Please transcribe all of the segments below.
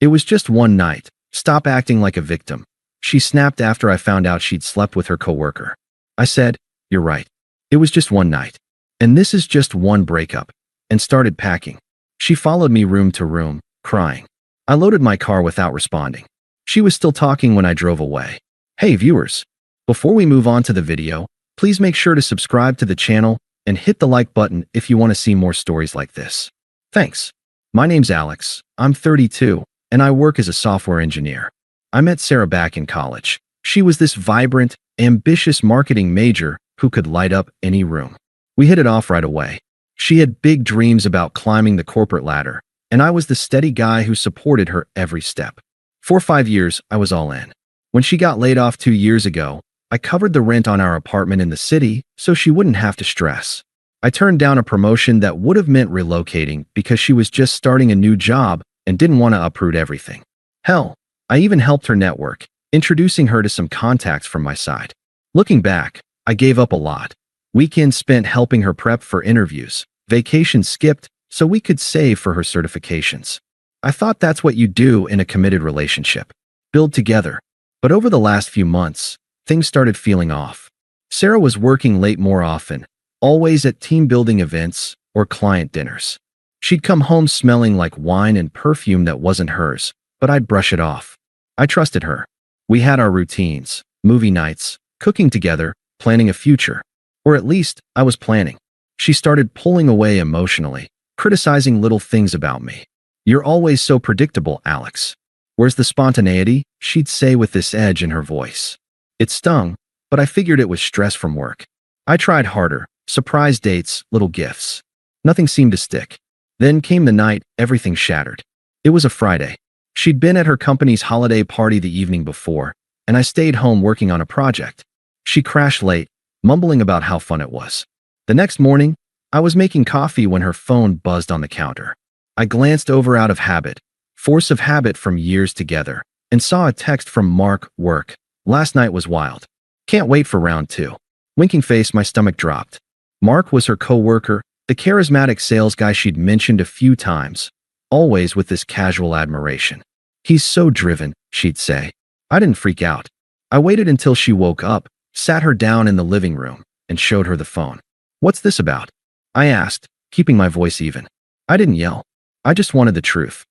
It was just one night. Stop acting like a victim. She snapped after I found out she'd slept with her coworker. I said, you're right. It was just one night. And this is just one breakup. And started packing. She followed me room to room, crying. I loaded my car without responding. She was still talking when I drove away. Hey viewers, before we move on to the video, please make sure to subscribe to the channel and hit the like button if you want to see more stories like this. Thanks. My name's Alex, I'm 32, and I work as a software engineer. I met Sarah back in college. She was this vibrant, ambitious marketing major who could light up any room. We hit it off right away. She had big dreams about climbing the corporate ladder, and I was the steady guy who supported her every step. For 5 years, I was all in. When she got laid off 2 years ago, I covered the rent on our apartment in the city so she wouldn't have to stress. I turned down a promotion that would have meant relocating because she was just starting a new job and didn't want to uproot everything. Hell, I even helped her network, introducing her to some contacts from my side. Looking back, I gave up a lot. Weekends spent helping her prep for interviews, vacations skipped so we could save for her certifications. I thought that's what you do in a committed relationship. Build together. But over the last few months, things started feeling off. Sarah was working late more often, always at team-building events or client dinners. She'd come home smelling like wine and perfume that wasn't hers, but I'd brush it off. I trusted her. We had our routines, movie nights, cooking together, planning a future. Or at least, I was planning. She started pulling away emotionally, criticizing little things about me. You're always so predictable, Alex. Where's the spontaneity? She'd say with this edge in her voice. It stung, but I figured it was stress from work. I tried harder, surprise dates, little gifts. Nothing seemed to stick. Then came the night, everything shattered. It was a Friday. She'd been at her company's holiday party the evening before, and I stayed home working on a project. She crashed late, mumbling about how fun it was. The next morning, I was making coffee when her phone buzzed on the counter. I glanced over out of habit, force of habit from years together, and saw a text from Mark, work. Last night was wild. Can't wait for round 2. Winking face, my stomach dropped. Mark was her co-worker, the charismatic sales guy she'd mentioned a few times, always with this casual admiration. He's so driven, she'd say. I didn't freak out. I waited until she woke up, sat her down in the living room, and showed her the phone. What's this about? I asked, keeping my voice even. I didn't yell. I just wanted the truth.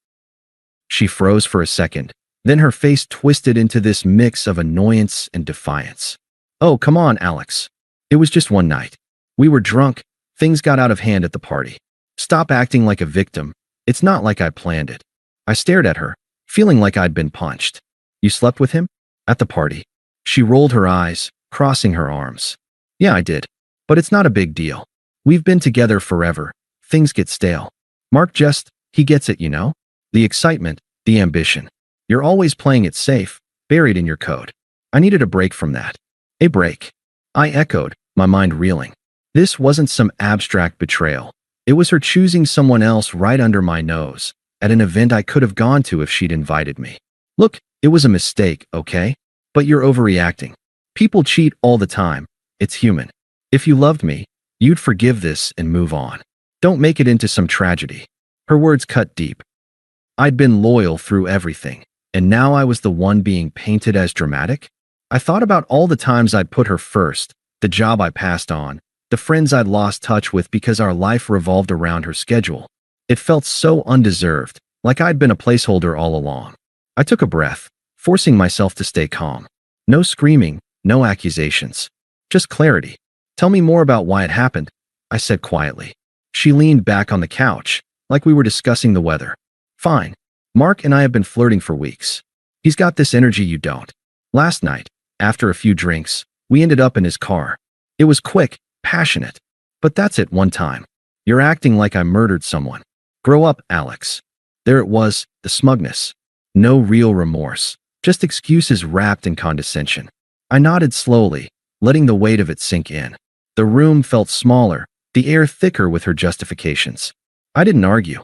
She froze for a second, then her face twisted into this mix of annoyance and defiance. Oh, come on, Alex. It was just one night. We were drunk, things got out of hand at the party. Stop acting like a victim. It's not like I planned it. I stared at her, feeling like I'd been punched. You slept with him? At the party. She rolled her eyes, crossing her arms. Yeah, I did. But it's not a big deal. We've been together forever. Things get stale. Mark he gets it, you know? The excitement, the ambition. You're always playing it safe, buried in your code. I needed a break from that. A break. I echoed, my mind reeling. This wasn't some abstract betrayal. It was her choosing someone else right under my nose, at an event I could have gone to if she'd invited me. Look, it was a mistake, okay? But you're overreacting. People cheat all the time. It's human. If you loved me, you'd forgive this and move on. Don't make it into some tragedy. Her words cut deep. I'd been loyal through everything, and now I was the one being painted as dramatic? I thought about all the times I'd put her first, the job I passed on, the friends I'd lost touch with because our life revolved around her schedule. It felt so undeserved, like I'd been a placeholder all along. I took a breath, forcing myself to stay calm. No screaming, no accusations. Just clarity. Tell me more about why it happened, I said quietly. She leaned back on the couch, like we were discussing the weather. Fine. Mark and I have been flirting for weeks. He's got this energy you don't. Last night, after a few drinks, we ended up in his car. It was quick, passionate. But that's it one time. You're acting like I murdered someone. Grow up, Alex. There it was, the smugness. No real remorse, just excuses wrapped in condescension. I nodded slowly, letting the weight of it sink in. The room felt smaller, the air thicker with her justifications. I didn't argue.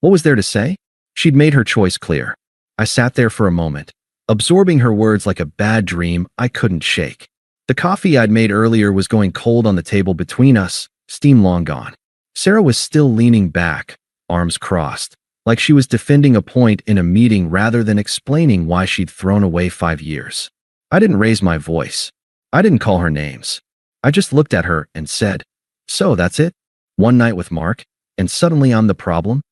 What was there to say? She'd made her choice clear. I sat there for a moment, absorbing her words like a bad dream I couldn't shake. The coffee I'd made earlier was going cold on the table between us, steam long gone. Sarah was still leaning back, arms crossed, like she was defending a point in a meeting rather than explaining why she'd thrown away 5 years. I didn't raise my voice. I didn't call her names. I just looked at her and said, "So that's it? One night with Mark, and suddenly I'm the problem?"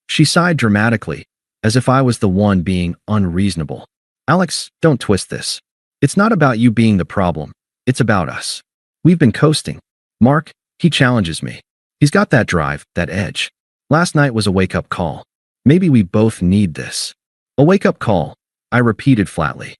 She sighed dramatically, as if I was the one being unreasonable. "Alex, don't twist this. It's not about you being the problem. It's about us. We've been coasting. Mark, he challenges me. He's got that drive, that edge. Last night was a wake-up call. Maybe we both need this." "A wake-up call," I repeated flatly.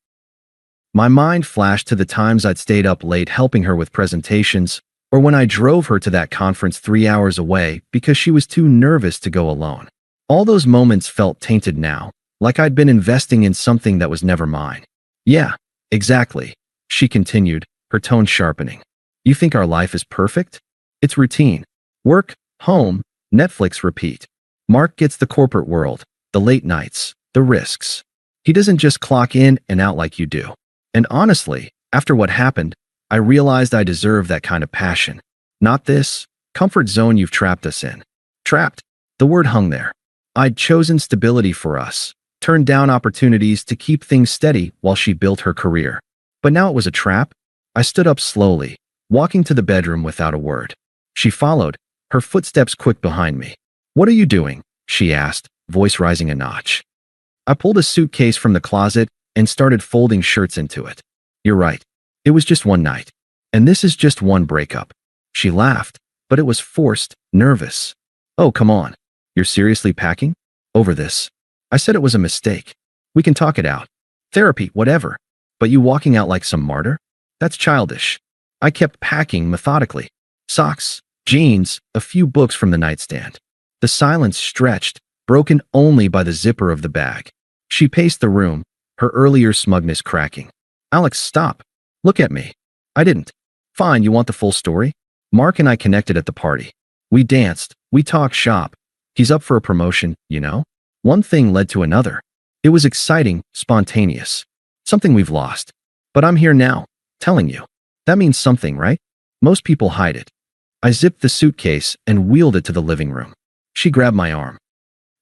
My mind flashed to the times I'd stayed up late helping her with presentations, or when I drove her to that conference 3 hours away because she was too nervous to go alone. All those moments felt tainted now, like I'd been investing in something that was never mine. "Yeah, exactly," she continued, her tone sharpening. "You think our life is perfect? It's routine. Work, home, Netflix, repeat. Mark gets the corporate world, the late nights, the risks. He doesn't just clock in and out like you do. And honestly, after what happened, I realized I deserve that kind of passion. Not this comfort zone you've trapped us in." Trapped. The word hung there. I'd chosen stability for us, turned down opportunities to keep things steady while she built her career. But now it was a trap. I stood up slowly, walking to the bedroom without a word. She followed, her footsteps quick behind me. "What are you doing?" she asked, voice rising a notch. I pulled a suitcase from the closet and started folding shirts into it. "You're right. It was just one night. And this is just one breakup." She laughed, but it was forced, nervous. "Oh, come on. You're seriously packing? Over this?" I said it was a mistake. "We can talk it out. Therapy, whatever. But you walking out like some martyr? That's childish." I kept packing methodically. Socks, jeans, a few books from the nightstand. The silence stretched, broken only by the zipper of the bag. She paced the room, her earlier smugness cracking. "Alex, stop. Look at me." "I didn't." "Fine, you want the full story?" "Mark and I connected at the party. We danced, we talked shop. He's up for a promotion, you know? One thing led to another. It was exciting, spontaneous. Something we've lost. But I'm here now, telling you. That means something, right? Most people hide it." I zipped the suitcase and wheeled it to the living room. She grabbed my arm.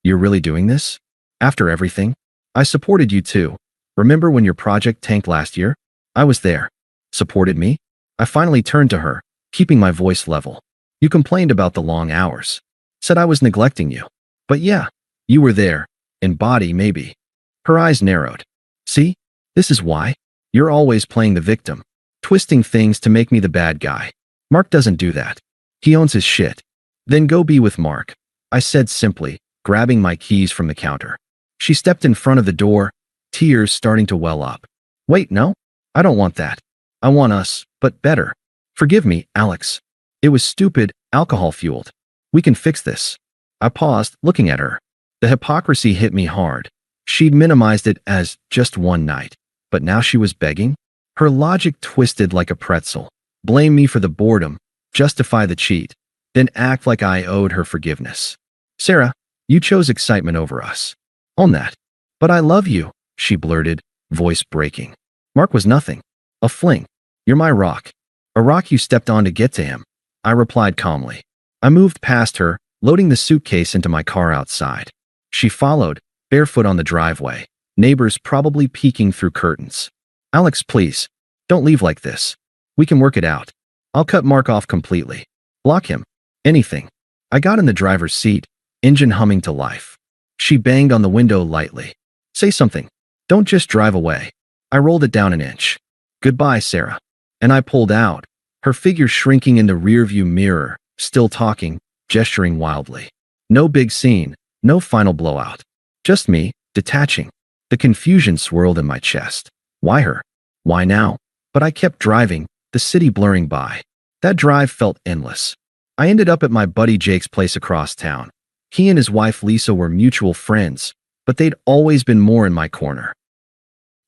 "You're really doing this? After everything? I supported you too. Remember when your project tanked last year? I was there." "Supported me?" I finally turned to her, keeping my voice level. "You complained about the long hours. Said I was neglecting you. But yeah, you were there. In body, maybe." Her eyes narrowed. "See? This is why. You're always playing the victim. Twisting things to make me the bad guy. Mark doesn't do that. He owns his shit." "Then go be with Mark," I said simply, grabbing my keys from the counter. She stepped in front of the door, tears starting to well up. "Wait, no? I don't want that. I want us, but better. Forgive me, Alex. It was stupid, alcohol-fueled. We can fix this." I paused, looking at her. The hypocrisy hit me hard. She'd minimized it as just one night, but now she was begging? Her logic twisted like a pretzel. Blame me for the boredom, justify the cheat, then act like I owed her forgiveness. "Sarah, you chose excitement over us. Own that." "But I love you," she blurted, voice breaking. "Mark was nothing. A fling. You're my rock. A rock you stepped on to get to him," I replied calmly. I moved past her, loading the suitcase into my car outside. She followed, barefoot on the driveway, neighbors probably peeking through curtains. "Alex, please. Don't leave like this. We can work it out. I'll cut Mark off completely. Block him. Anything." I got in the driver's seat, engine humming to life. She banged on the window lightly. "Say something. Don't just drive away." I rolled it down an inch. "Goodbye, Sarah." And I pulled out, her figure shrinking in the rearview mirror, still talking, gesturing wildly. No big scene, no final blowout. Just me, detaching. The confusion swirled in my chest. Why her? Why now? But I kept driving, the city blurring by. That drive felt endless. I ended up at my buddy Jake's place across town. He and his wife Lisa were mutual friends, but they'd always been more in my corner.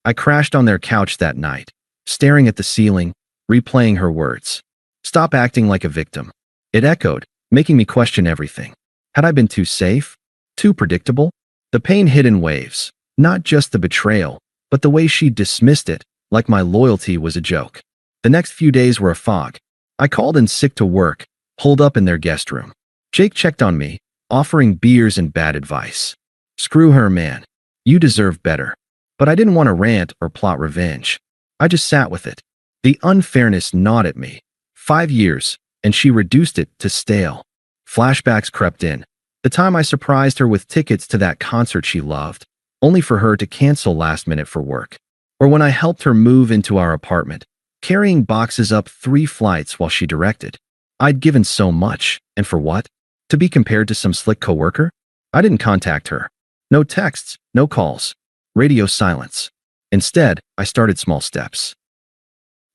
I crashed on their couch that night, staring at the ceiling, replaying her words. "Stop acting like a victim." It echoed, making me question everything. Had I been too safe? Too predictable? The pain hit in waves, not just the betrayal, but the way she dismissed it, like my loyalty was a joke. The next few days were a fog. I called in sick to work, holed up in their guest room. Jake checked on me, offering beers and bad advice. Screw her, man. You deserve better. But I didn't want to rant or plot revenge. I just sat with it. The unfairness gnawed at me. 5 years, and she reduced it to stale. Flashbacks crept in. The time I surprised her with tickets to that concert she loved, only for her to cancel last minute for work. Or when I helped her move into our apartment, carrying boxes up 3 flights while she directed. I'd given so much, and for what? To be compared to some slick coworker? I didn't contact her. No texts, no calls. Radio silence. Instead, I started small steps.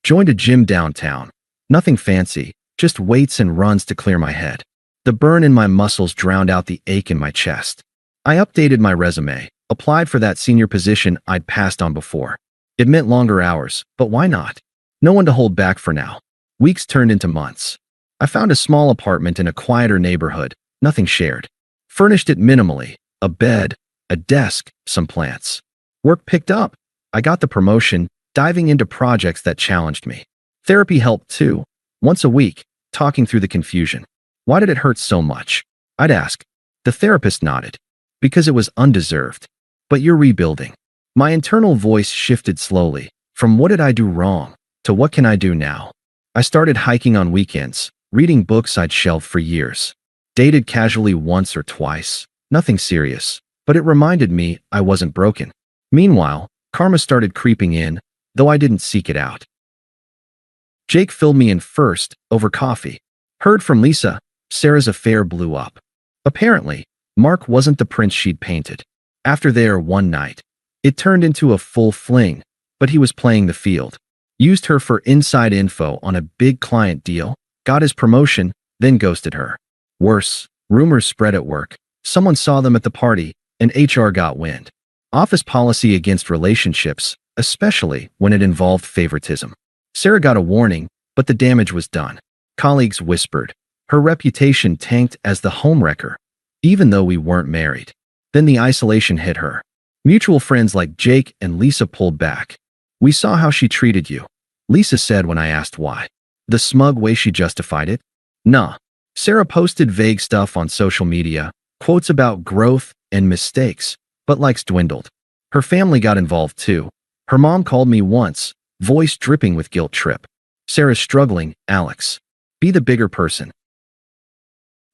Joined a gym downtown. Nothing fancy, just weights and runs to clear my head. The burn in my muscles drowned out the ache in my chest. I updated my resume, applied for that senior position I'd passed on before. It meant longer hours, but why not? No one to hold back for now. Weeks turned into months. I found a small apartment in a quieter neighborhood, nothing shared. Furnished it minimally, a bed, a desk, some plants. Work picked up. I got the promotion, diving into projects that challenged me. Therapy helped too, once a week, talking through the confusion. Why did it hurt so much? I'd ask. The therapist nodded. Because it was undeserved. But you're rebuilding. My internal voice shifted slowly, from what did I do wrong, to what can I do now? I started hiking on weekends, reading books I'd shelved for years. Dated casually once or twice, nothing serious, but it reminded me I wasn't broken. Meanwhile, karma started creeping in, though I didn't seek it out. Jake filled me in first, over coffee. Heard from Lisa, Sarah's affair blew up. Apparently, Mark wasn't the prince she'd painted. After there one night, it turned into a full fling, but he was playing the field. Used her for inside info on a big client deal, got his promotion, then ghosted her. Worse, rumors spread at work. Someone saw them at the party, and HR got wind. Office policy against relationships, especially when it involved favoritism. Sarah got a warning, but the damage was done. Colleagues whispered. Her reputation tanked as the homewrecker, even though we weren't married. Then the isolation hit her. Mutual friends like Jake and Lisa pulled back. We saw how she treated you, Lisa said when I asked why. The smug way she justified it? Nah. Sarah posted vague stuff on social media, quotes about growth and mistakes, but likes dwindled. Her family got involved too. Her mom called me once, voice dripping with guilt trip. Sarah's struggling, Alex. Be the bigger person.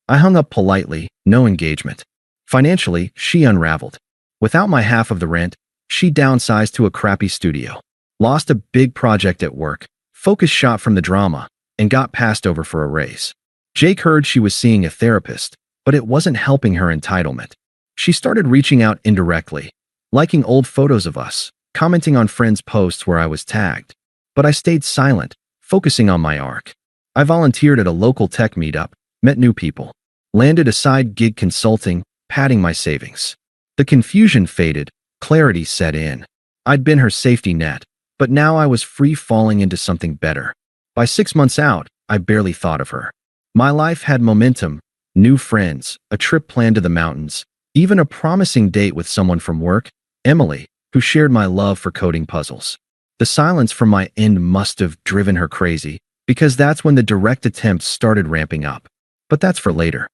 I hung up politely, no engagement. Financially, she unraveled. Without my half of the rent, she downsized to a crappy studio. Lost a big project at work, focus shot from the drama, and got passed over for a raise. Jake heard she was seeing a therapist, but it wasn't helping her entitlement. She started reaching out indirectly, liking old photos of us, commenting on friends' posts where I was tagged. But I stayed silent, focusing on my arc. I volunteered at a local tech meetup, met new people, landed a side gig consulting, padding my savings. The confusion faded, clarity set in. I'd been her safety net, but now I was free falling into something better. By 6 months out, I barely thought of her. My life had momentum, new friends, a trip planned to the mountains, even a promising date with someone from work, Emily, who shared my love for coding puzzles. The silence from my end must have driven her crazy, because that's when the direct attempts started ramping up. But that's for later.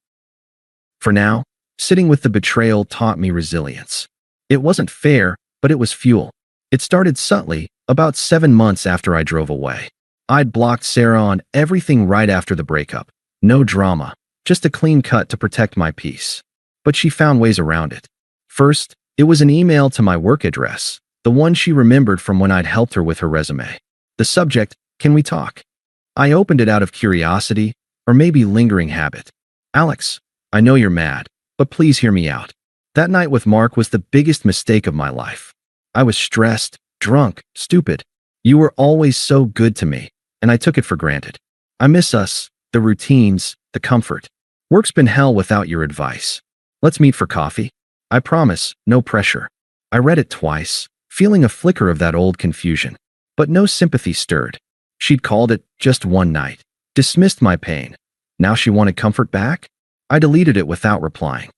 For now, sitting with the betrayal taught me resilience. It wasn't fair, but it was fuel. It started subtly, about 7 months after I drove away. I'd blocked Sarah on everything right after the breakup. No drama, just a clean cut to protect my peace. But she found ways around it. First, it was an email to my work address, the one she remembered from when I'd helped her with her resume. The subject, can we talk? I opened it out of curiosity, or maybe lingering habit. Alex, I know you're mad, but please hear me out. That night with Mark was the biggest mistake of my life. I was stressed, drunk, stupid. You were always so good to me, and I took it for granted. I miss us, the routines, the comfort. Work's been hell without your advice. Let's meet for coffee. I promise, no pressure. I read it twice, feeling a flicker of that old confusion. But no sympathy stirred. She'd called it just one night, dismissed my pain. Now she wanted comfort back? I deleted it without replying.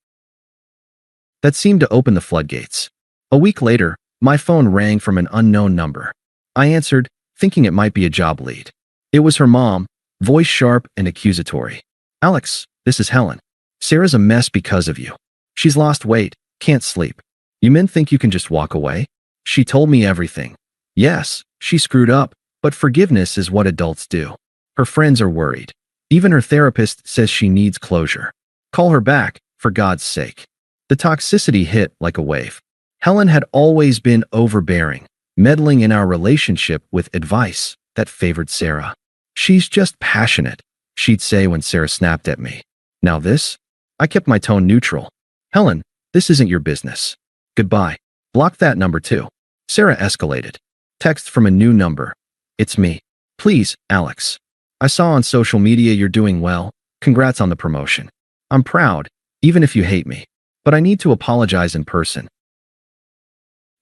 That seemed to open the floodgates. A week later, my phone rang from an unknown number. I answered, thinking it might be a job lead. It was her mom, voice sharp and accusatory. Alex, this is Helen. Sarah's a mess because of you. She's lost weight, Can't sleep. You men think you can just walk away? She told me everything. Yes, she screwed up, but forgiveness is what adults do. Her friends are worried. Even her therapist says she needs closure. Call her back, for God's sake. The toxicity hit like a wave. Helen had always been overbearing, meddling in our relationship with advice that favored Sarah. She's just passionate, she'd say when Sarah snapped at me. Now this? I kept my tone neutral. Helen, this isn't your business. Goodbye. Block that number too. Sarah escalated. Text from a new number. It's me. Please, Alex. I saw on social media you're doing well. Congrats on the promotion. I'm proud, even if you hate me. But I need to apologize in person.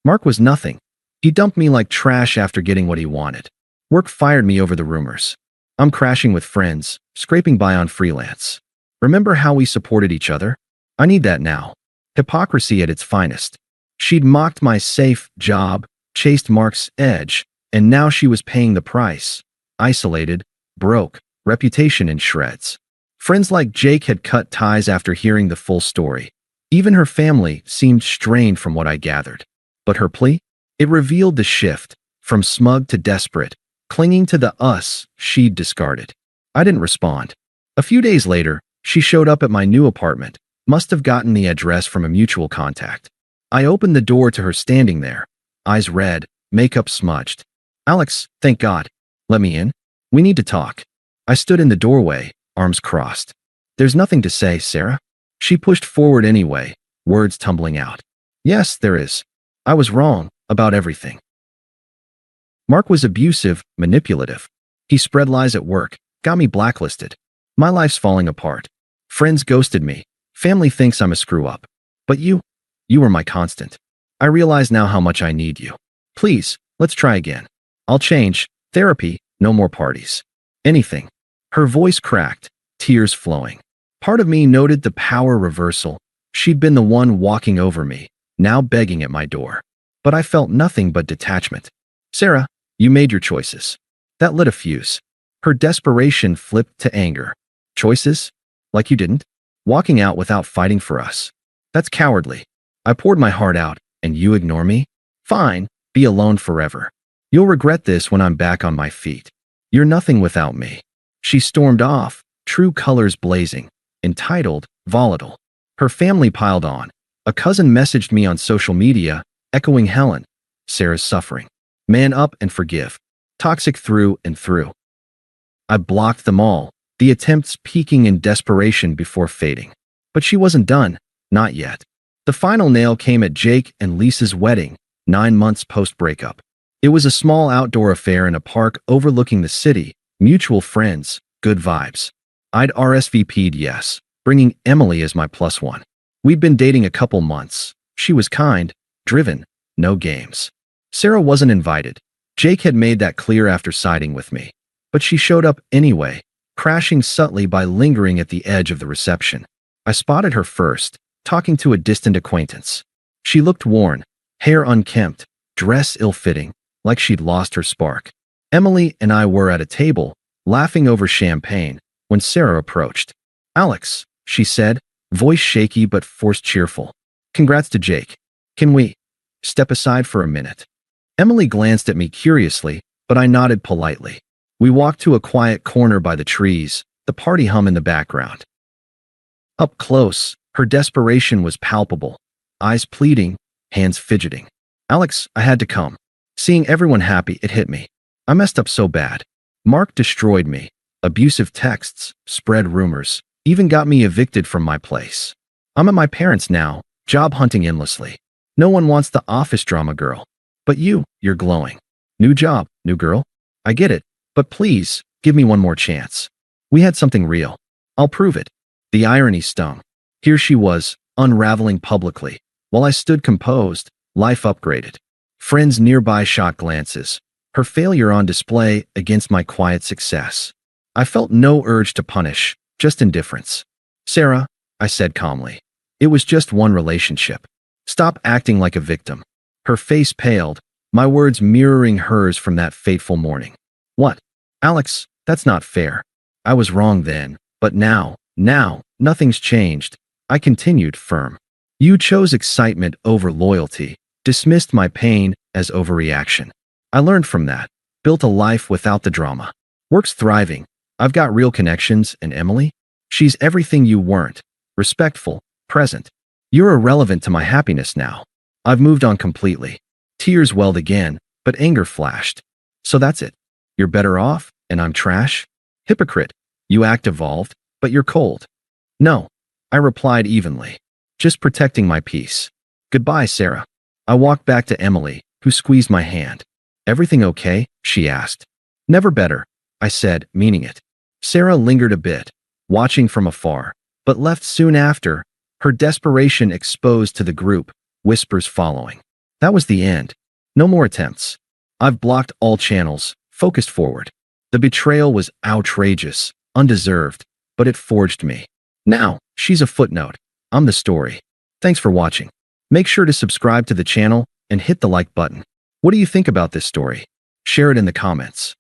Mark was nothing. He dumped me like trash after getting what he wanted. Work fired me over the rumors. I'm crashing with friends, scraping by on freelance. Remember how we supported each other? I need that now. Hypocrisy at its finest. She'd mocked my safe job, chased Mark's edge, and now she was paying the price. Isolated, broke, reputation in shreds. Friends like Jake had cut ties after hearing the full story. Even her family seemed strained from what I gathered. But her plea? It revealed the shift, from smug to desperate, clinging to the us she'd discarded. I didn't respond. A few days later, she showed up at my new apartment, must have gotten the address from a mutual contact. I opened the door to her standing there, eyes red, makeup smudged. Alex, thank God. Let me in. We need to talk. I stood in the doorway, arms crossed. There's nothing to say, Sarah. She pushed forward anyway, words tumbling out. Yes, there is. I was wrong about everything. Mark was abusive, manipulative. He spread lies at work, got me blacklisted. My life's falling apart. Friends ghosted me. Family thinks I'm a screw-up. But you were my constant. I realize now how much I need you. Please, let's try again. I'll change. Therapy, no more parties. Anything. Her voice cracked, tears flowing. Part of me noted the power reversal. She'd been the one walking over me, now begging at my door. But I felt nothing but detachment. Sarah, you made your choices. That lit a fuse. Her desperation flipped to anger. Choices? Like you didn't? Walking out without fighting for us. That's cowardly. I poured my heart out, and you ignore me? Fine, be alone forever. You'll regret this when I'm back on my feet. You're nothing without me. She stormed off, true colors blazing, entitled, volatile. Her family piled on. A cousin messaged me on social media, echoing Helen. Sarah's suffering. Man up and forgive. Toxic through and through. I blocked them all, the attempts peaking in desperation before fading. But she wasn't done, not yet. The final nail came at Jake and Lisa's wedding, 9 months post-breakup. It was a small outdoor affair in a park overlooking the city, mutual friends, good vibes. I'd RSVP'd yes, bringing Emily as my plus one. We'd been dating a couple months. She was kind, driven, no games. Sarah wasn't invited. Jake had made that clear after siding with me. But she showed up anyway, crashing subtly by lingering at the edge of the reception. I spotted her first, talking to a distant acquaintance. She looked worn, hair unkempt, dress ill-fitting, like she'd lost her spark. Emily and I were at a table, laughing over champagne, when Sarah approached. Alex, she said, voice shaky but forced cheerful. Congrats to Jake. Can we step aside for a minute? Emily glanced at me curiously, but I nodded politely. We walked to a quiet corner by the trees, the party hum in the background. Up close, her desperation was palpable, eyes pleading, hands fidgeting. Alex, I had to come. Seeing everyone happy, it hit me. I messed up so bad. Mark destroyed me. Abusive texts, spread rumors, even got me evicted from my place. I'm at my parents' now, job hunting endlessly. No one wants the office drama girl. But you're glowing. New job, new girl. I get it, but please, give me one more chance. We had something real. I'll prove it. The irony stung. Here she was, unraveling publicly, while I stood composed, life upgraded. Friends nearby shot glances, her failure on display against my quiet success. I felt no urge to punish, just indifference. Sarah, I said calmly, it was just one relationship. Stop acting like a victim. Her face paled, my words mirroring hers from that fateful morning. What? Alex, that's not fair. I was wrong then, but now, nothing's changed. I continued firm. You chose excitement over loyalty, dismissed my pain as overreaction. I learned from that, built a life without the drama. Work's thriving. I've got real connections, and Emily? She's everything you weren't. Respectful, present. You're irrelevant to my happiness now. I've moved on completely. Tears welled again, but anger flashed. So that's it. You're better off, and I'm trash? Hypocrite. You act evolved, but you're cold. No, I replied evenly. Just protecting my peace. Goodbye, Sarah. I walked back to Emily, who squeezed my hand. Everything okay? She asked. Never better, I said, meaning it. Sarah lingered a bit, watching from afar, but left soon after, her desperation exposed to the group, whispers following. That was the end. No more attempts. I've blocked all channels, focused forward. The betrayal was outrageous, undeserved, but it forged me. Now, she's a footnote. I'm the story. Thanks for watching. Make sure to subscribe to the channel and hit the like button. What do you think about this story? Share it in the comments.